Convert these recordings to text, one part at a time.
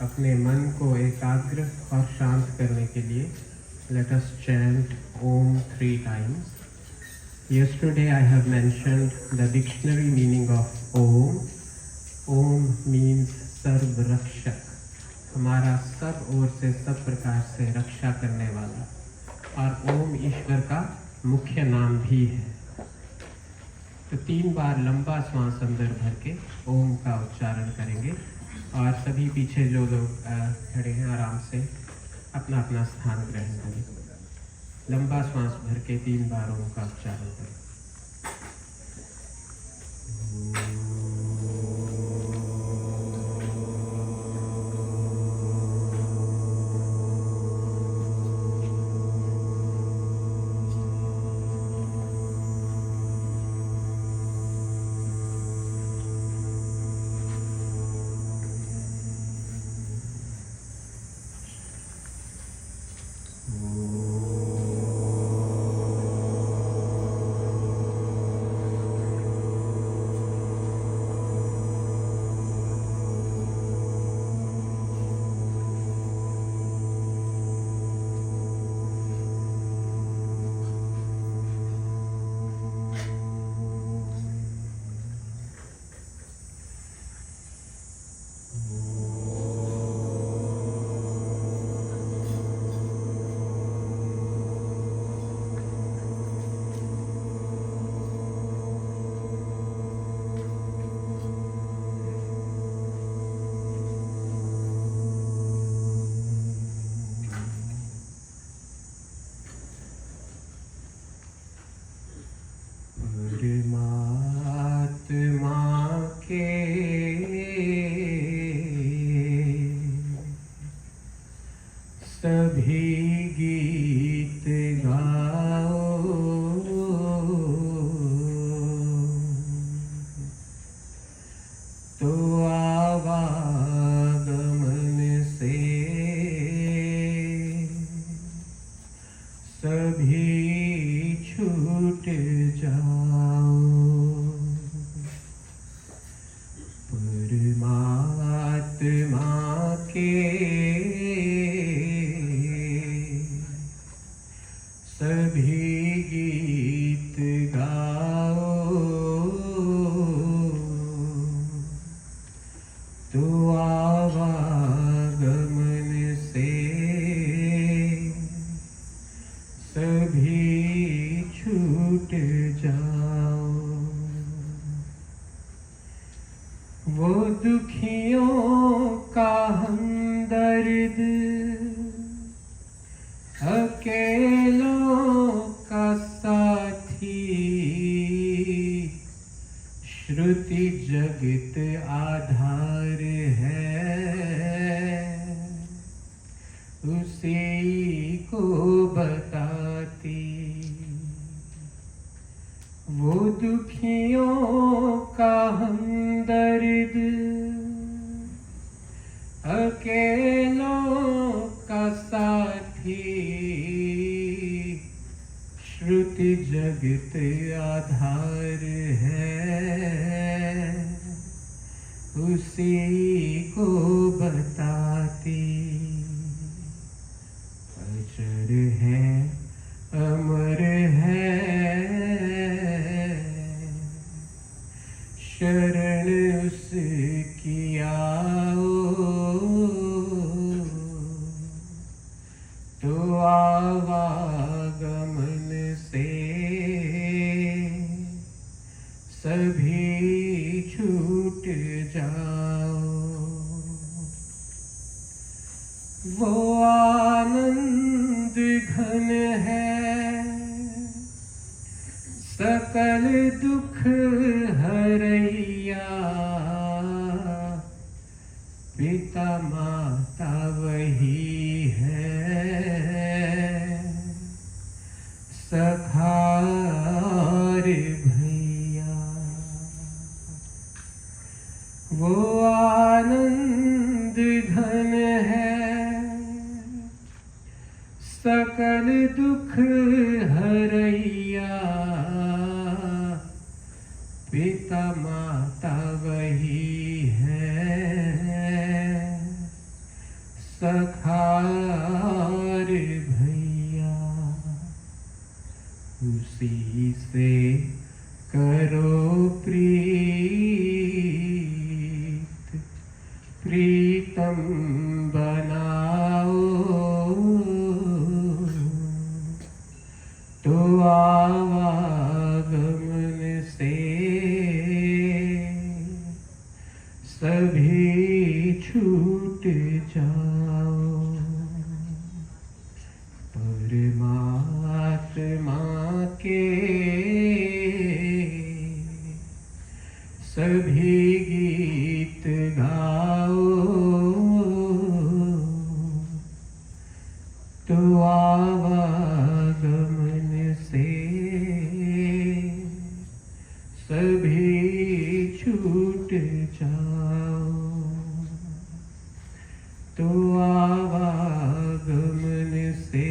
अपने मन को एकाग्र और शांत करने के लिए let us chant Om 3 times. Yesterday I have mentioned the dictionary meaning of Om. Om means सर्व रक्षक, हमारा सब ओर से सब प्रकार से रक्षा करने वाला, और ओम ईश्वर का मुख्य नाम भी है। तो 3 बार लंबा श्वास अंदर भर के ओम का उच्चारण करेंगे, और सभी पीछे जो लोग खड़े हैं आराम से अपना अपना स्थान ग्रहण करें। लंबा श्वास भर के 3 बार ओम का उच्चारण करें। सभी छूट जाओ, परमात्मा के सभी गीत गाओ, तो आवागमन से सभी छूट जाओ, तो आवागमन से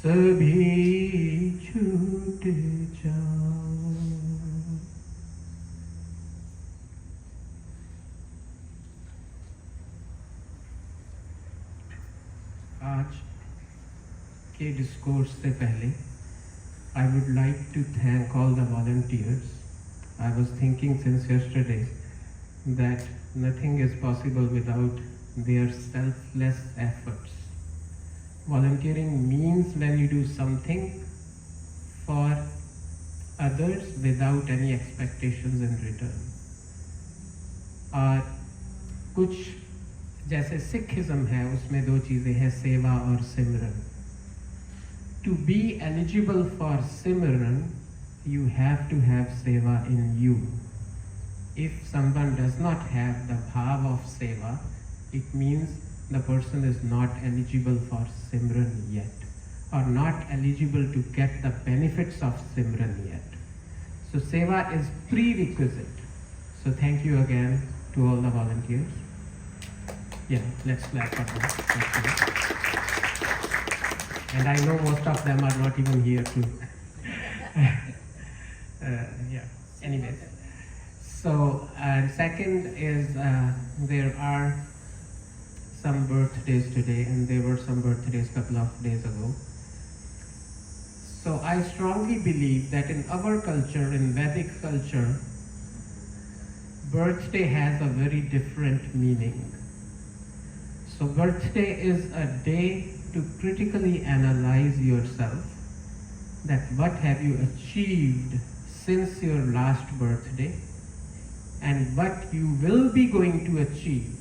सभी छूट जाओ। आज के डिस्कोर्स से पहले I would like to thank all the volunteers. I was thinking since yesterday that nothing is possible without their selfless efforts. Volunteering means when you do something for others without any expectations in return. और कुछ जैसे Sikhism है उसमें दो चीज़ें हैं, सेवा और सिमरन. To be eligible for Simran, you have to have Seva in you. If someone does not have the bhav of Seva, it means the person is not eligible for Simran yet, or not eligible to get the benefits of Simran yet. So Seva is prerequisite. So thank you again to all the volunteers. Yeah, let's clap for them. And I know most of them are not even here too. Yeah, anyway. So, second is there are some birthdays today, and there were some birthdays a couple of days ago. So I strongly believe that in our culture, in Vedic culture, birthday has a very different meaning. So birthday is a day to critically analyze yourself, that what have you achieved since your last birthday and what you will be going to achieve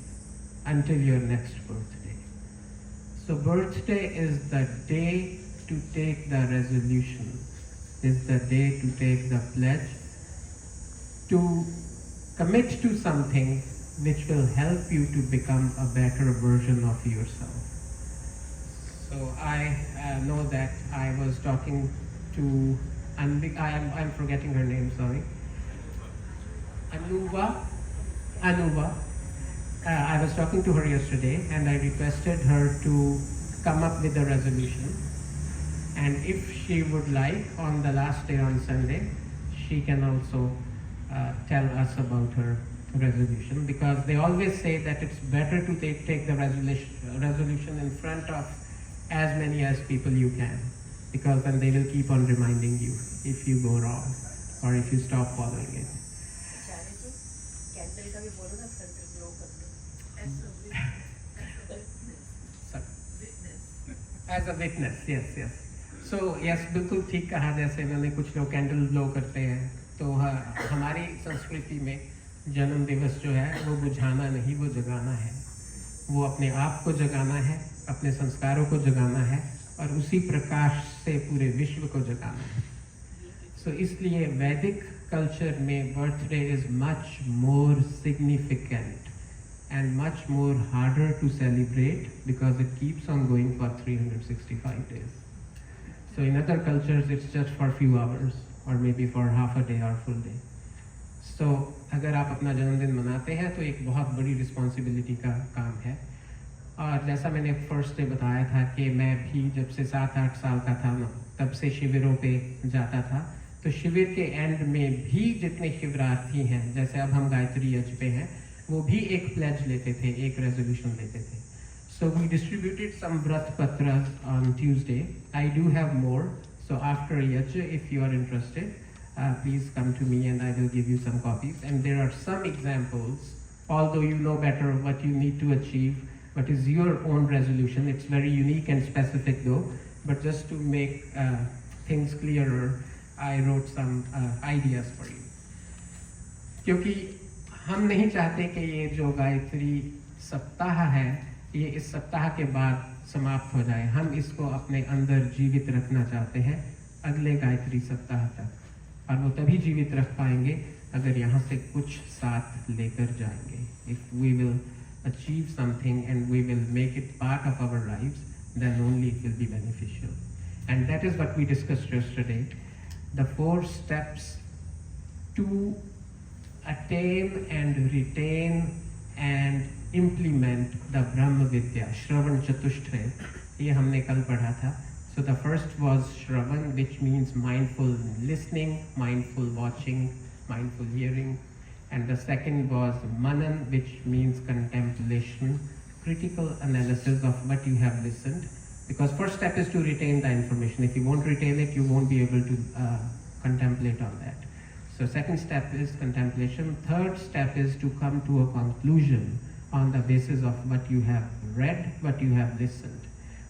until your next birthday. So birthday is the day to take the resolution, is the day to take the pledge, to commit to something which will help you to become a better version of yourself. So I know that I was talking to, I'm forgetting her name, sorry. Anuva. I was talking to her yesterday and I requested her to come up with a resolution. And if she would like, on the last day on Sunday, she can also tell us about her resolution, because they always say that it's better to take the resolution in front of as many as people you can, because then they will keep on reminding you if you go wrong or if you stop following it. As a witness, yes. So yes, बिल्कुल ठीक कहा, जैसे मैंने कुछ लोग candle blow करते हैं, तो हमारी संस्कृति में जन्म दिवस जो है वो बुझाना नहीं, वो जगाना है. वो अपने आप को जगाना है, अपने संस्कारों को जगाना है और उसी प्रकाश से पूरे विश्व को जगाना है. So इसलिए वैदिक कल्चर में birthday is much more significant and much more harder to celebrate because it keeps on going for 365 days. So in other cultures it's just for a few hours or maybe for half a day or full day. So अगर आप अपना जन्मदिन मनाते हैं तो एक बहुत बड़ी रिस्पॉन्सिबिलिटी का काम है. और जैसा मैंने फर्स्ट डे बताया था कि मैं भी जब से 7-8 साल का था ना, तब से शिविरों पे जाता था. तो शिविर के एंड में भी जितने शिवरार्थी हैं, जैसे अब हम गायत्री यज्ञ पे हैं, वो भी एक प्लेज लेते थे, एक रेजोल्यूशन लेते थे. So we distributed some Vrat Patras on Tuesday. I do have more. So after Yajna, if you are interested, please come to me and I will give you some copies. And there are some examples, although you know better what you need to achieve, what is your own resolution. It's very unique and specific though, but just to make things clearer, I wrote some ideas for you. क्योंकि हम नहीं चाहते कि ये जो गायत्री सप्ताह है ये इस सप्ताह के बाद समाप्त हो जाए। हम इसको अपने अंदर जीवित रखना चाहते हैं अगले गायत्री सप्ताह तक, और वो तभी जीवित रख पाएंगे अगर यहाँ से कुछ साथ लेकर जाएंगे। If we will achieve something and we will make it part of our lives, then only it will be beneficial. And that is what we discussed yesterday, the 4 steps to attain and retain and implement the Brahma Vidya, Shravan Chatushthay. ये हमने कल पढ़ा था. So the first was Shravan, which means mindful listening, mindful watching, mindful hearing. And the second was Manan, which means contemplation, critical analysis of what you have listened. Because first step is to retain the information. If you won't retain it, you won't be able to contemplate on that. So second step is contemplation. Third step is to come to a conclusion on the basis of what you have read, what you have listened.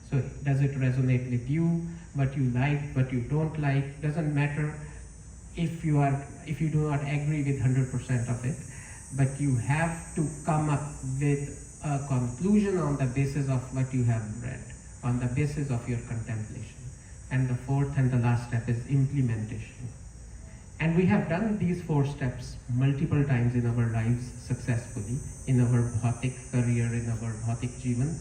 So does it resonate with you? What you like, what you don't like, doesn't matter. If you do not agree with 100% of it, but you have to come up with a conclusion on the basis of what you have read, on the basis of your contemplation. And the fourth and the last step is implementation. And we have done these 4 steps multiple times in our lives successfully, in our bhautik career, in our bhautik jivan,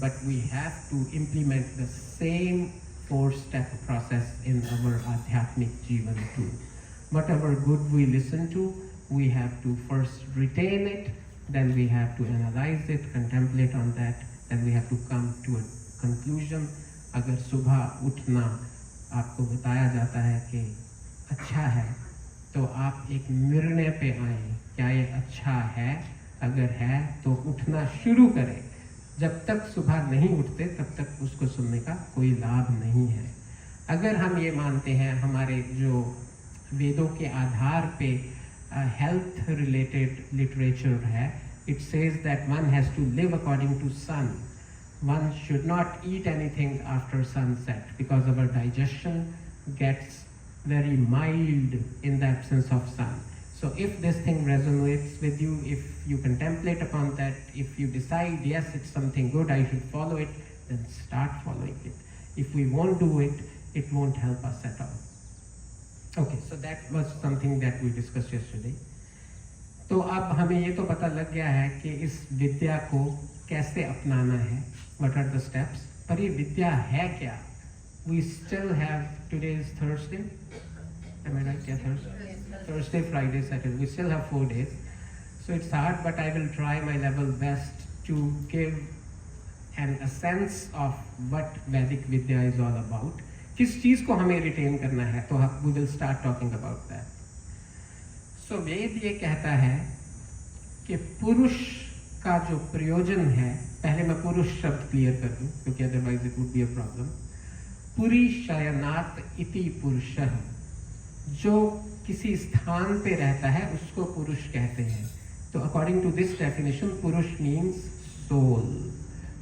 but we have to implement the same 4-step process in our adhyatmic jivan too. Whatever good we listen to, we have to first retain it, then we have to analyze it, contemplate on that, then we have to come to a conclusion. अगर सुबह उठना आपको बताया जाता है कि अच्छा है, तो आप एक निर्णय पे आए, क्या ये अच्छा है? अगर है तो उठना शुरू करें। जब तक सुबह नहीं उठते तब तक उसको सुनने का कोई लाभ नहीं है। अगर हम ये मानते हैं, हमारे जो वेदों के आधार पे हेल्थ रिलेटेड लिटरेचर है, it says that one has to live according to sun. One should not eat anything after sunset because our digestion gets very mild in the absence of sun. So if this thing resonates with you, if you contemplate upon that, if you decide yes, it's something good, I should follow it, then start following it. If we won't do it, it won't help us at all. Okay, so that was something that we discussed yesterday. तो अब हमें ये तो पता लग गया है कि इस विद्या को कैसे अपनाना है, what are the steps, पर ये विद्या है क्या? We still have, today is Thursday, am I right? Yeah, Thursday, Friday, Saturday, we still have 4 days. So it's hard, but I will try my level best to give a sense of what Vedic Vidya is all about. किस चीज़ को हमें retain करना है, तो we will start talking about that. So वेद ये कहता है कि पुरुष का जो प्रयोजन है, पहले मैं पुरुष शब्द क्लियर कर दूं क्योंकि otherwise it would be a problem. पुरी शयनात इति पुरुषः, जो किसी स्थान पे रहता है उसको पुरुष कहते हैं. तो अकॉर्डिंग टू दिस डेफिनेशन, पुरुष मीन्स सोल,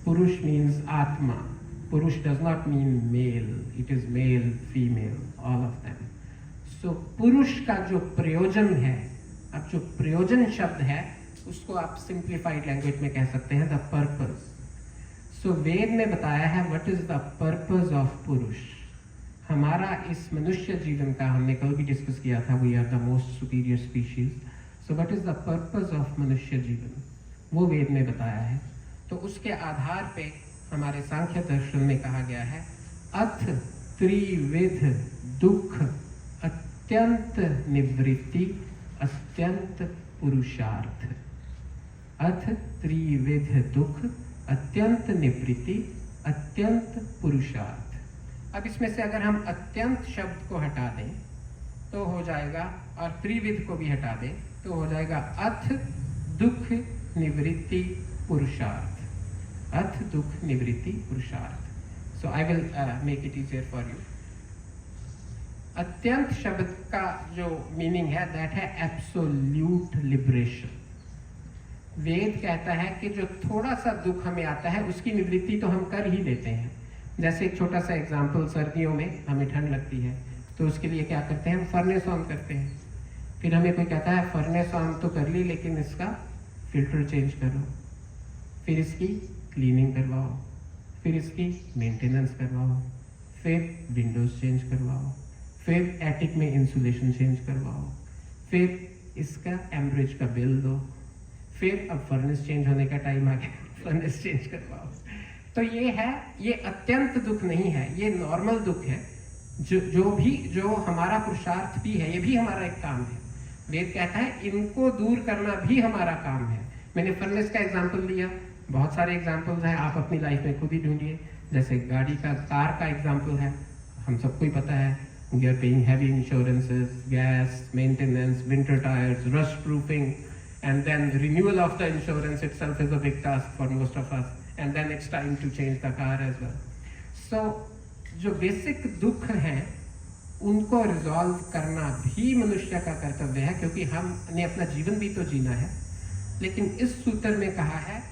पुरुष मीन्स आत्मा. पुरुष does not mean male, it is male, female, all of them. So पुरुष का जो प्रयोजन है, अब जो प्रयोजन शब्द है उसको आप सिंप्लीफाइड लैंग्वेज में कह सकते हैं द पर्पस. सो वेद ने बताया है what is the purpose of पुरुष. हमारा इस मनुष्य जीवन का, हमने कल भी डिस्कस किया था, we are the most superior species. So what is the purpose of मनुष्य जीवन, वो वेद ने बताया है. तो उसके आधार पे हमारे सांख्य दर्शन में कहा गया है अथ त्रिविध दुख अत्यंत निवृत्ति अत्यंत पुरुषार्थ. अथ त्रिविध दुख अत्यंत निवृत्ति अत्यंत पुरुषार्थ. अब इसमें से अगर हम अत्यंत शब्द को हटा दें तो हो जाएगा, और त्रिविध को भी हटा दें तो हो जाएगा अथ दुख निवृत्ति पुरुषार्थ. अथ दुख निवृत्ति पुरुषार्थ. So I will make it easier for you. अत्यंत शब्द का जो मीनिंग है दैट है एब्सोल्यूट लिबरेशन. वेद कहता है कि जो थोड़ा सा दुख हमें आता है उसकी निवृत्ति तो हम कर ही लेते हैं. जैसे एक छोटा सा एग्जांपल, सर्दियों में हमें ठंड लगती है तो उसके लिए क्या करते हैं, हम फर्नेस ऑन करते हैं. फिर हमें कोई कहता है फर्नेस ऑन तो कर ली लेकिन इसका फिल्टर चेंज करो, फिर इसकी क्लीनिंग करवाओ, फिर इसकी मेंटेनेंस करवाओ, फिर विंडोज चेंज करवाओ, फिर एटिक में इंसुलेशन चेंज करवाओ, फिर इसका एम्ब्रेज का बिल दो, फिर अब फर्नेस चेंज होने का टाइम आ गया फर्नेस चेंज करवाओ। तो ये है, ये अत्यंत दुख नहीं है, ये नॉर्मल दुख है। जो हमारा पुरुषार्थ भी है, ये भी हमारा एक काम है। वेद कहता है इनको दूर करना भी हमारा काम है। मैंने फर्नेस का एग्जाम्पल लिया, बहुत सारे एग्जाम्पल्स हैं, आप अपनी लाइफ में खुद ही ढूंढिए। जैसे गाड़ी का, कार का एग्जाम्पल है, हम सबको ही पता है, we are paying heavy insurances, gas, maintenance, winter tyres, rust proofing, and then renewal of the insurance itself is a big task for most of us, and then it's time to change the car as well. So जो basic दुख हैं उनको resolve करना भी मनुष्य का कर्तव्य है, क्योंकि हमने अपना जीवन भी तो जीना है। लेकिन इस सूत्र में कहा है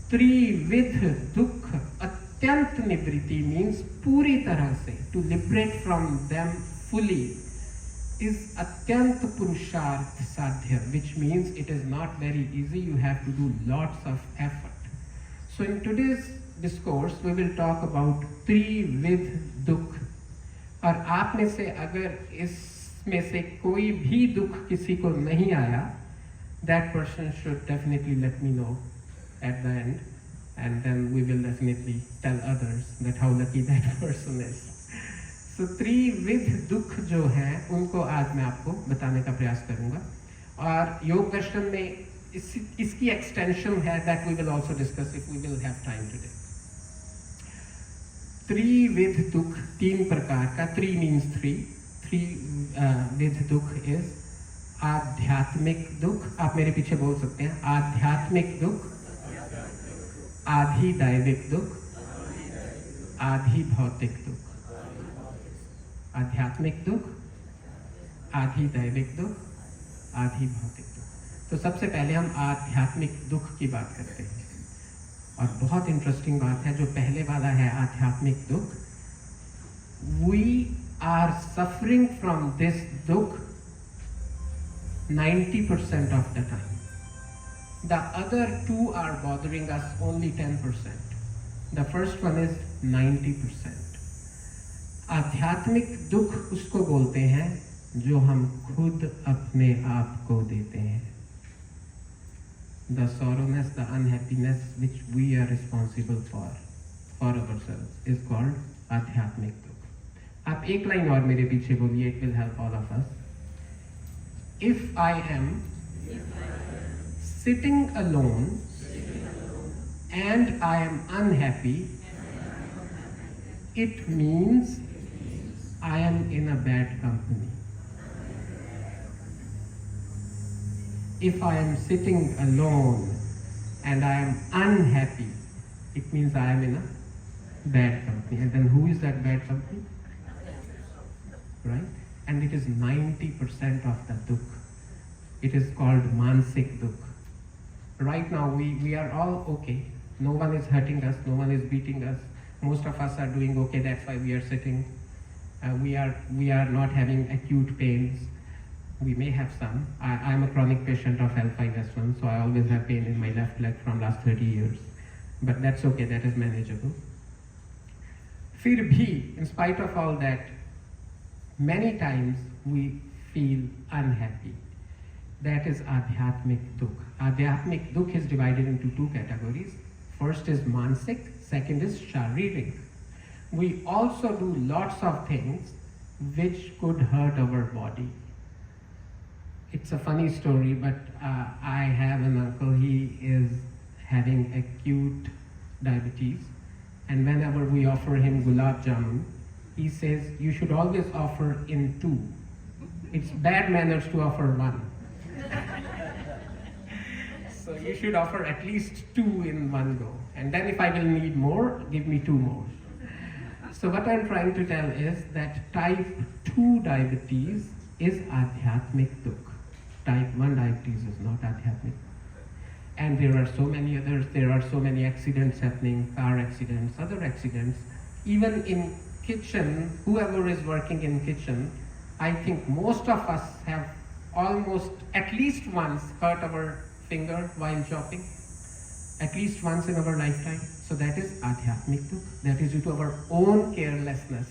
त्रिविध दुख अत्यंत निवृत्ति, मीन्स पूरी तरह से, to liberate from them fully is atyant purusharth sadhya, which means it is not very easy, you have to do lots of effort. So in today's discourse we will talk about trividh dukh, और आप में से अगर इसमें से कोई भी दुख किसी को नहीं आया, that person should definitely let me know at the end, and then we will definitely tell others that how lucky that person is. तो त्रिविध दुख जो है उनको आज मैं आपको बताने का प्रयास करूंगा, और योग दर्शन में इसकी एक्सटेंशन है, that we will also discuss if we will have time today. त्रिविध दुख, तीन प्रकार का, त्रि मीन्स थ्री, त्रिविध दुख इज आध्यात्मिक दुख, आप मेरे पीछे बोल सकते हैं, आध्यात्मिक दुख, आधि दैविक दुख, आधि भौतिक दुख। आध्यात्मिक दुख, आधि दैविक दुख, आधि भौतिक दुख। तो सबसे पहले हम आध्यात्मिक दुख की बात करते हैं, और बहुत इंटरेस्टिंग बात है, जो पहले वाला है आध्यात्मिक दुख, we are suffering from this दुख 90% of the time. The other two are bothering us only 10%. The first one is 90%. आध्यात्मिक दुख उसको बोलते हैं जो हम खुद अपने आप को देते हैं। The sorrowness, the unhappiness which we are responsible for ourselves is called आध्यात्मिक दुख। आप एक लाइन और मेरे पीछे बोलिए, it will help all of us. If I am sitting alone and I am unhappy, it means I am in a bad company. If I am sitting alone and I am unhappy, it means I am in a bad company. And then who is that bad company? Right? And it is 90% of the dukh. It is called mansik dukh. Right now we are all okay. No one is hurting us, no one is beating us. Most of us are doing okay, that's why we are sitting. We are not having acute pains. We may have some. I am a chronic patient of L5S1, so I always have pain in my left leg from last 30 years. But that's okay, that is manageable. फिर भी, in spite of all that, many times we feel unhappy. That is Adhyatmik Dukh. Adhyatmik Dukh is divided into two categories. First is Mansik, second is Sharirik. We also do lots of things which could hurt our body. It's a funny story, but I have an uncle, he is having acute diabetes, and whenever we offer him gulab jamun, he says, you should always offer in two. It's bad manners to offer one. So you should offer at least two in one go, and then if I will need more, give me two more. So what I'm trying to tell is that type 2 diabetes is Adhyatmik Dukh. Type 1 diabetes is not Adhyatmik. And there are so many others, there are so many accidents happening, car accidents, other accidents. Even in kitchen, whoever is working in kitchen, I think most of us have almost at least once hurt our finger while chopping, at least once in our lifetime. So that is Adhyatmic Dukh. That is due to our own carelessness.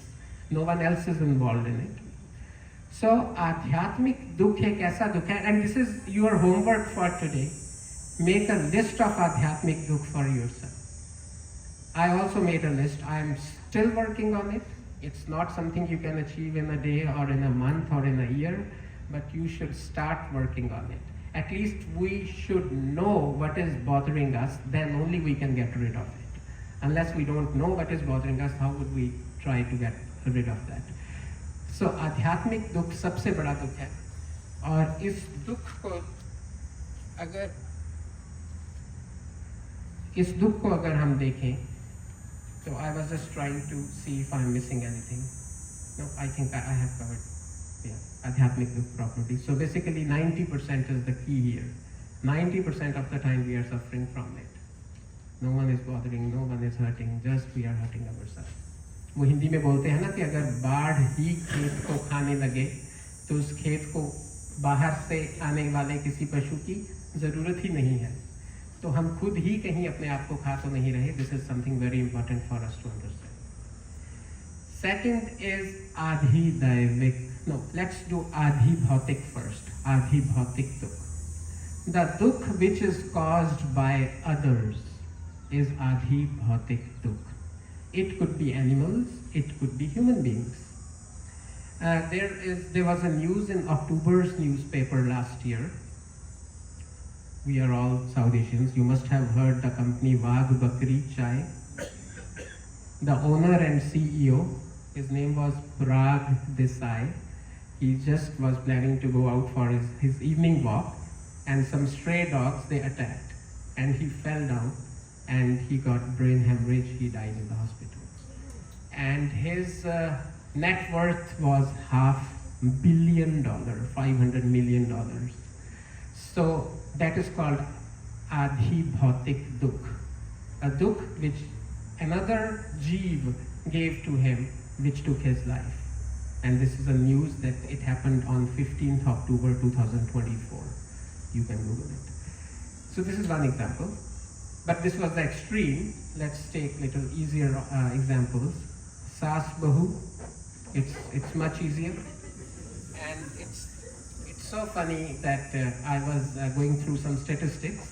No one else is involved in it. So Adhyatmic Dukh ek aisa dukh hai, and this is your homework for today. Make a list of Adhyatmic Dukh for yourself. I also made a list. I am still working on it. It's not something you can achieve in a day or in a month or in a year, but you should start working on it. At least we should know what is bothering us, then only we can get rid of it. Unless we don't know what is bothering us, how would we try to get rid of that? So आध्यात्मिक दुख सबसे बड़ा दुख है, और इस दुख को अगर हम देखें, so I was just trying to see if I'm missing anything. No, I think I have covered. Yeah, Adhyatmic Dukh properly. So basically 90% is the key here. 90% of the time we are suffering from it. No one is bothering, no one is hurting, just we are hurting ourselves. वो हिंदी में बोलते हैं ना कि अगर बाढ़ ही खेत को खाने लगे तो उस खेत को बाहर से आने वाले किसी पशु की ज़रूरत ही नहीं है. तो हम खुद ही कहीं अपने आप को खा तो नहीं रहे. This is something very important for us to understand. Second is आधि दैविक. No, let's do आधि भौतिक first. आधि भौतिक दुख. The dukh which is caused by others is आधि भौतिक दुख. It could be animals, it could be human beings. There was a news in October's newspaper last year. We are all South Asians. You must have heard the company Wagh Bakri Chai. The owner and CEO, his name was Parag Desai. He just was planning to go out for his evening walk, and some stray dogs, they attacked, and he fell down and he got brain hemorrhage. He died in the hospital. And his net worth was $500 million, $500 million. So that is called Adhi Bhautik Dukh, a dukh which another jeev gave to him, which took his life. And this is a news that it happened on 15th October 2024. You can Google it. So this is one example, but this was the extreme. Let's take little easier examples. Saas Bahu, it's much easier, and it's so funny that I was going through some statistics.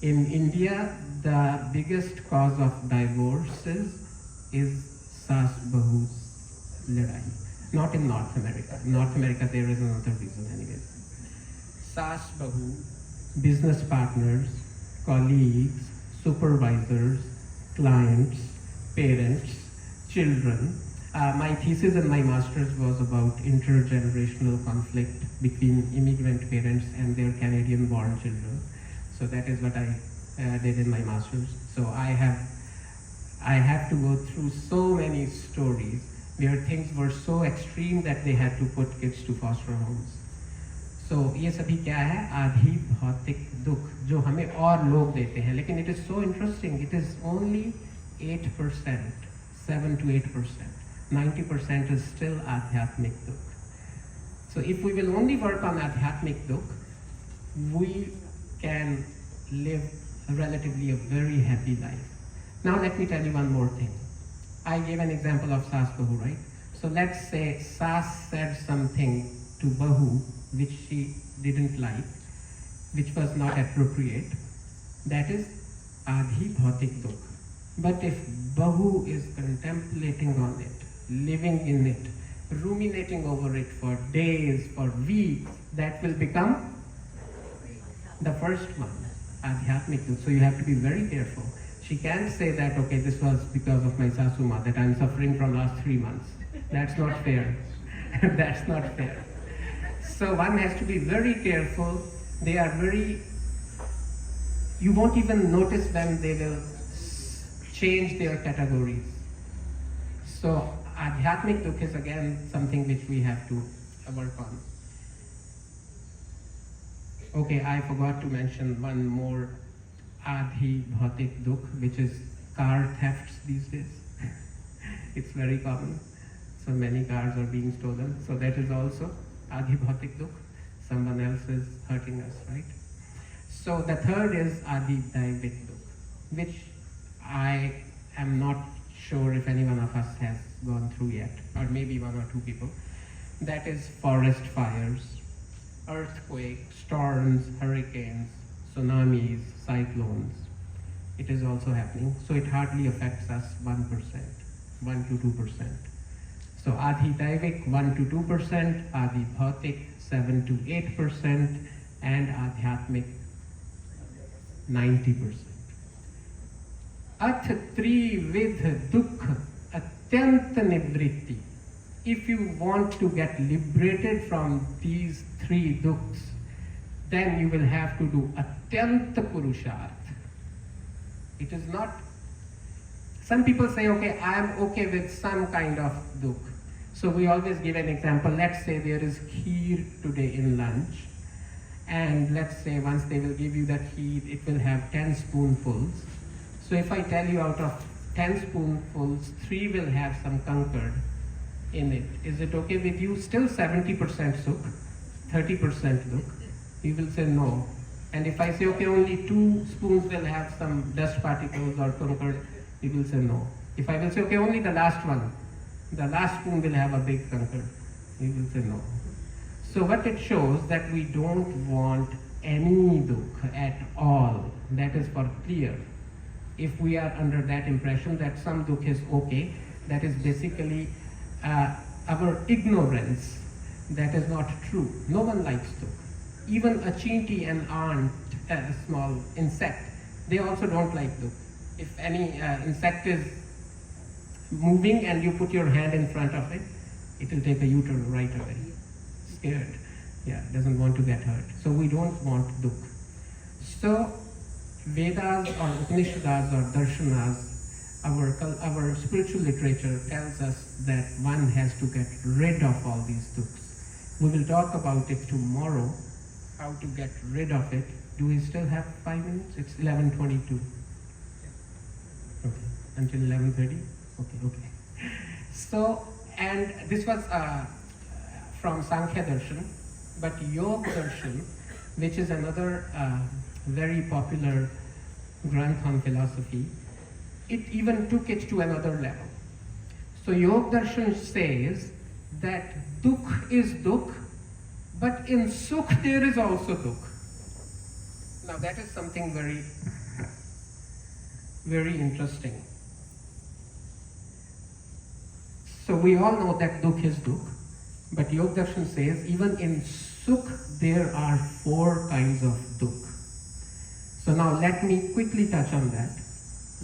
In India, the biggest cause of divorces is Saas Bahu's ladai. Not in North America. In North America, there is another reason anyways. Saas Bahu, business partners, colleagues, supervisors, clients, parents, children. My thesis and my master's was about intergenerational conflict between immigrant parents and their Canadian-born children. So that is what I did in my master's. So I have to go through so many stories where things were so extreme that they had to put kids to foster homes. So ये सभी क्या है? आधि भौतिक दुख जो हमें और लोग देते हैं. लेकिन it is so interesting. It is only 8%, 7 to 8%. 90% is still Adhyatmic Dukh. So if we will only work on Adhyatmic Dukh, we can live relatively a very happy life. Now let me tell you one more thing. I gave an example of Saas Bahu, right? So let's say Saas said something to Bahu which she didn't like, which was not appropriate. That is Adhi Bhautik Dukh. But if Bahu is contemplating on it, living in it, ruminating over it for days, for weeks, that will become the first one, Adhyatmic Dukh. So you have to be very careful. She can't say that, okay, this was because of my Sasuma, that I'm suffering from last 3 months. That's not fair. That's not fair. So one has to be very careful. They are you won't even notice when they will change their categories. So Adhyatmic Dukh is again something which we have to work on. Okay, I forgot to mention one more Adhi Bhautik Dukh, which is car thefts these days. It's very common. So many cars are being stolen. So that is also Adhi Bhautik Dukh. someone else is hurting us, right? So the third is Adhidaivik Dukh, which I am not sure if any one of us has gone through yet, or maybe one or two people. That is forest fires, earthquakes, storms, hurricanes, tsunamis, cyclones. It is also happening. So it hardly affects us 1%, 1 to 2%. So Adhidaivik 1 to 2%, Adhibhautik 7 to 8%, and Adhyatmik 90%. Ath trividh dukh atyant nivritti. If you want to get liberated from these three dukhs, then you will have to do atyant purusharth. It is not, some people say, okay, I am okay with some kind of dukh. So we always give an example. Let's say there is kheer today in lunch, and let's say once they will give you that kheer, it will have 10 spoonfuls. So if I tell you out of 10 spoonfuls, 3 will have some concord in it. Is it okay with you? Still 70% sukh, 30% dukh. You will say no. And if I say, okay, only 2 spoons will have some dust particles or concord, you will say no. If I will say, okay, only the last one, the last spoon will have a big concord, you will say no. So what it shows that we don't want any dukh at all. That is for clear. If we are under that impression that some dukh is okay, that is basically our ignorance. That is not true. No one likes dukh. Even a chinti, an ant, a small insect, they also don't like dukh. If any insect is moving and you put your hand in front of it, it will take a U-turn right away. Scared. Yeah, doesn't want to get hurt. So we don't want dukh. So Vedas or Upanishads or Darshanas, our spiritual literature tells us that one has to get rid of all these dukhs. We will talk about it tomorrow, how to get rid of it. Do we still have 5 minutes? It's 11:22. Okay, until 11:30? Okay. So, and this was from Sankhya Darshan, but Yoga Darshan, which is another very popular granth on philosophy, it even took it to another level. So Yoga Darshan says that dukh is dukh, but in sukh there is also dukh. Now that is something very, very interesting. So we all know that dukh is dukh, but Yoga Darshan says even in sukh there are 4 kinds of dukh. So now let me quickly touch on that,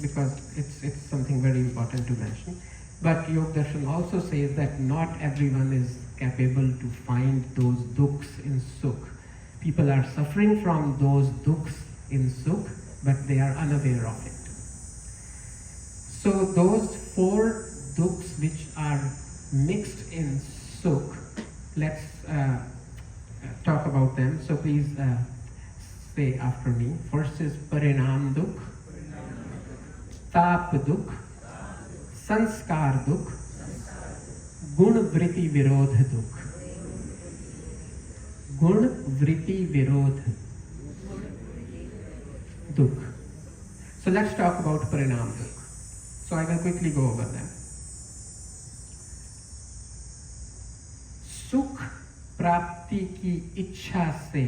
because it's something very important to mention. But Yoga Darshan also says that not everyone is capable to find those dukhs in sukh. People are suffering from those dukhs in sukh, but they are unaware of it. So those 4 dukhs which are mixed in sukh, let's talk about them. So please say after me. First is Parinam Dukh, Tap Dukh, Sanskar Dukh, Gun Vritti Virodh Dukh. Gun Vritti Virodh Dukh. So let's talk about Parinam Dukh. So I will quickly go over them. सुख प्राप्ति की इच्छा से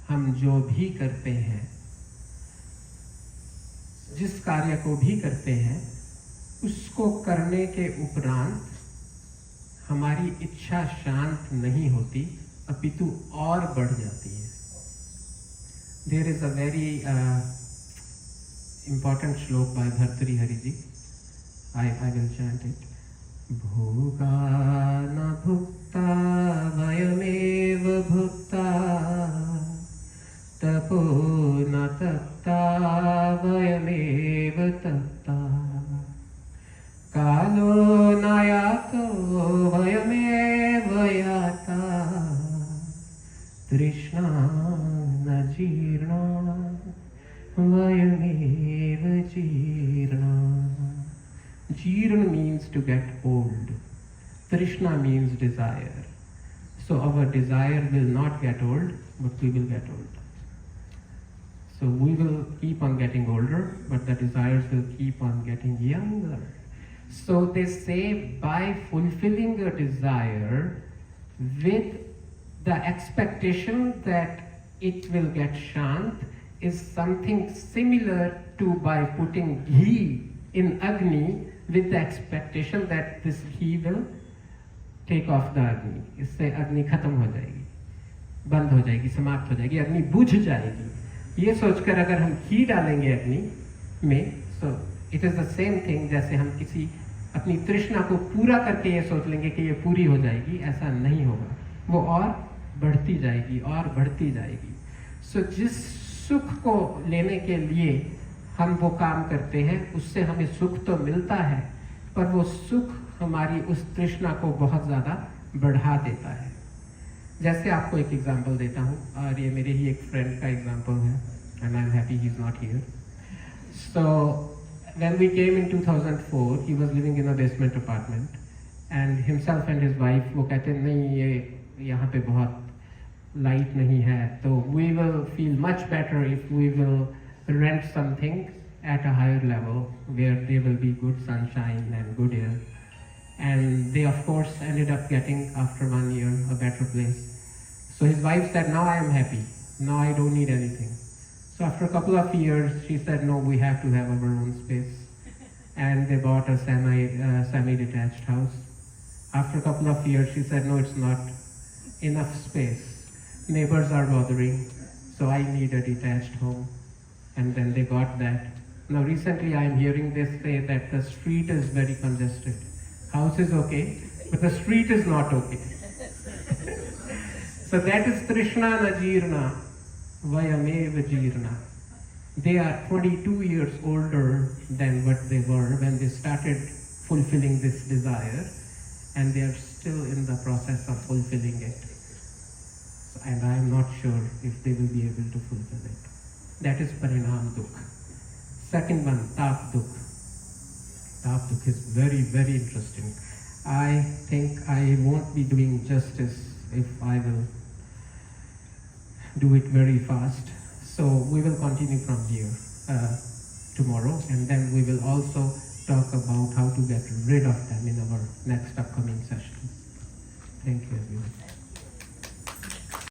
हम जो भी करते हैं, जिस कार्य को भी करते हैं, उसको करने के उपरांत हमारी इच्छा शांत नहीं होती, अपितु और बढ़ जाती है. There is a very important श्लोक by Bhartari Hari ji. I will chant it. भोगा न भुक्ता वयमेव भुक्ता, तपो न तप्ता वयमेव तप्ता, कालो न यातो वयमेव याता, तृष्णा न जीर्णा वयमेव जीर्णा. Jeerna means to get old. Trishna means desire. So our desire will not get old, but we will get old. So we will keep on getting older, but the desires will keep on getting younger. So they say by fulfilling a desire with the expectation that it will get shant is something similar to by putting ghee in Agni with the expectation that this ghee will take off the Agni. इससे अग्नि खत्म हो जाएगी, बंद हो जाएगी, समाप्त हो जाएगी, अग्नि बुझ जाएगी। ये सोचकर अगर हम घी डालेंगे अग्नि में, so it is the same thing जैसे हम किसी अपनी तृष्णा को पूरा करके ये सोच लेंगे कि ये पूरी हो जाएगी, ऐसा नहीं होगा, वो और बढ़ती जाएगी और बढ़ती जाएगी। सो जिस सुख को लेने के लिए हम वो काम करते हैं उससे हमें सुख तो मिलता है, पर वो सुख हमारी उस तृष्णा को बहुत ज़्यादा बढ़ा देता है। जैसे आपको एक एग्जांपल देता हूँ, और ये मेरे ही एक फ्रेंड का एग्जांपल है, and I am happy he is not here. So when we came in 2004, he was living in a basement apartment, and himself and his wife वो कहते नहीं ये यहाँ पे बहुत लाइट नहीं है, तो we will feel much better if we will rent something at a higher level where there will be good sunshine and good air. And they of course ended up getting after 1 year a better place. So his wife said, now I am happy, now I don't need anything. So after a couple of years, she said, no, we have to have our own space. And they bought a semi-detached house. After a couple of years, she said, no, it's not enough space. Neighbors are bothering, so I need a detached home. And then they got that. Now recently I am hearing this say that the street is very congested. House is okay, but the street is not okay. So that is Trishna Najirna. Vayameva Jirna. They are 22 years older than what they were when they started fulfilling this desire, and they are still in the process of fulfilling it. And I am not sure if they will be able to fulfill it. That is Parinam Dukh. Second one, Tap Dukh. Tap Dukh is very, very interesting. I think I won't be doing justice if I will do it very fast. So we will continue from here tomorrow, and then we will also talk about how to get rid of them in our next upcoming sessions. Thank you, everyone.